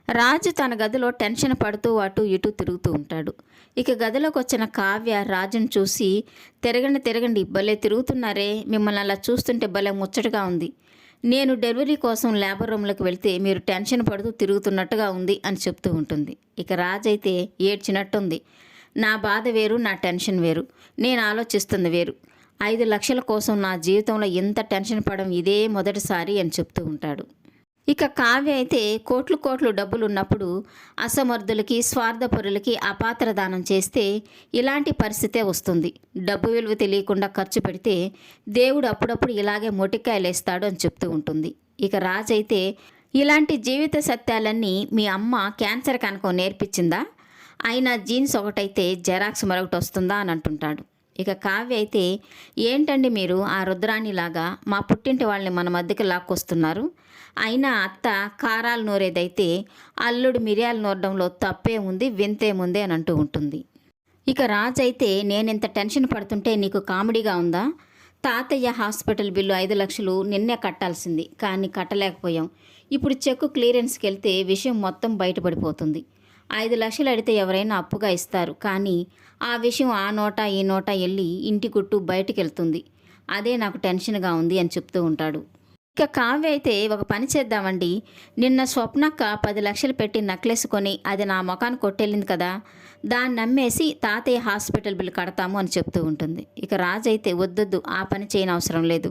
రాజు తన గదిలో టెన్షన్ పడుతూ అటు ఇటు తిరుగుతూ ఉంటాడు. ఇక గదిలోకి వచ్చిన కావ్య రాజును చూసి, తిరగండి తిరగండి, భలే తిరుగుతున్నారే, మిమ్మల్ని అలా చూస్తుంటే భలే ముచ్చటగా ఉంది. నేను డెలివరీ కోసం లేబర్ రూమ్లోకి వెళ్తే మీరు టెన్షన్ పడుతూ తిరుగుతున్నట్టుగా ఉంది అని చెప్తూ ఉంటుంది. ఇక రాజు అయితే ఏడ్చినట్టుంది. నా బాధ వేరు, నా టెన్షన్ వేరు, నేను ఆలోచిస్తుంది వేరు. 5 లక్షల కోసం నా జీవితంలో ఎంత టెన్షన్ పడడం ఇదే మొదటిసారి అని చెప్తూ ఉంటాడు. ఇక కావ్య అయితే కోట్లు కోట్లు డబ్బులున్నప్పుడు అసమర్థులకి, స్వార్థపరులకి అపాత్ర దానం చేస్తే ఇలాంటి పరిస్థితే వస్తుంది. డబ్బు విలువ తెలియకుండా ఖర్చు పెడితే దేవుడు అప్పుడప్పుడు ఇలాగే మొటికాయలేస్తాడు అని చెప్తూ ఉంటుంది. ఇక రాజు అయితే, ఇలాంటి జీవిత సత్యాలన్నీ మీ అమ్మ క్యాన్సర్ కనుక నేర్పించిందా? అయినా జీన్స్ ఒకటైతే జెరాక్స్ మరొకటి వస్తుందా అని అంటుంటాడు. ఇక కావ్య అయితే, ఏంటండి మీరు ఆ రుద్రాణిలాగా మా పుట్టింటి వాళ్ళని మన మధ్యకి లాక్కొస్తున్నారు? అయినా అత్త కారాలు నూరేదైతే అల్లుడు మిరియాలు నూరడంలో తప్పే ఉంది, వింతేముంది అని అంటూ ఉంటుంది. ఇక రాజు అయితే, నేనింత టెన్షన్ పడుతుంటే నీకు కామెడీగా ఉందా? తాతయ్య హాస్పిటల్ బిల్లు 5 లక్షలు నిన్నే కట్టాల్సింది, కానీ కట్టలేకపోయాం. ఇప్పుడు చెక్కు క్లియరెన్స్కి వెళ్తే విషయం మొత్తం బయటపడిపోతుంది. 5 లక్షలు అడిగితే ఎవరైనా అప్పుగా ఇస్తారు, కానీ ఆ విషయం ఆ నోట ఈ నోట వెళ్ళి ఇంటి గుట్టు బయటికి వెళ్తుంది. అదే నాకు టెన్షన్గా ఉంది అని చెప్తూ ఉంటాడు. ఇక కావ్య అయితే, ఒక పని చేద్దామండి, నిన్న స్వప్నక్క 10 లక్షలు పెట్టి నెక్లెస్ కొని అది నా ముఖాన్ని కొట్టెళ్ళింది కదా, దాన్ని నమ్మేసి తాతయ్య హాస్పిటల్ బిల్ కడతాము అని చెప్తూ ఉంటుంది. ఇక రాజు అయితే, వద్దొద్దు, ఆ పని చేయనవసరం లేదు.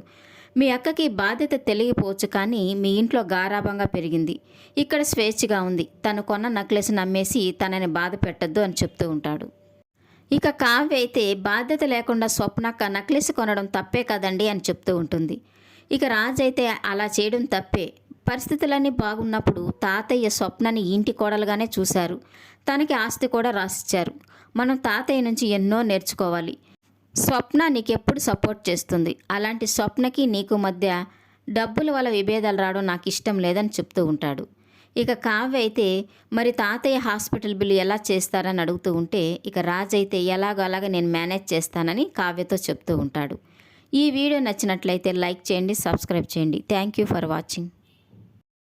మీ అక్కకి బాధ్యత తెలియపోవచ్చు, కానీ మీ ఇంట్లో గారాభంగా పెరిగింది, ఇక్కడ స్వేచ్ఛగా ఉంది, తను కొన్న నెక్లెస్ నమ్మేసి తనని బాధ పెట్టద్దు అని చెప్తూ ఉంటాడు. ఇక కావ్య అయితే, బాధ్యత లేకుండా స్వప్నక్క నెక్లెస్ కొనడం తప్పే కదండి అని చెప్తూ ఉంటుంది. ఇక రాజు అయితే, అలా చేయడం తప్పే. పరిస్థితులన్నీ బాగున్నప్పుడు తాతయ్య స్వప్నని ఇంటి కోడలుగానే చూశారు, తనకి ఆస్తి కూడా రాసిచ్చారు. మనం తాతయ్య నుంచి ఎన్నో నేర్చుకోవాలి. స్వప్న నీకెప్పుడు సపోర్ట్ చేస్తుంది, అలాంటి స్వప్నకి నీకు మధ్య డబ్బుల వల్ల విభేదాలు రావడం నాకు ఇష్టం లేదని చెప్తూ ఉంటాడు. ఇక కావ్య అయితే, మరి తాతయ్య హాస్పిటల్ బిల్లు ఎలా చేస్తారని అడుగుతూ ఉంటే, ఇక రాజు అయితే, ఎలాగో అలాగ నేను మేనేజ్ చేస్తానని కావ్యతో చెప్తూ ఉంటాడు. ఈ వీడియో నచ్చినట్లయితే లైక్ చేయండి, సబ్స్క్రైబ్ చేయండి. Thank you for watching.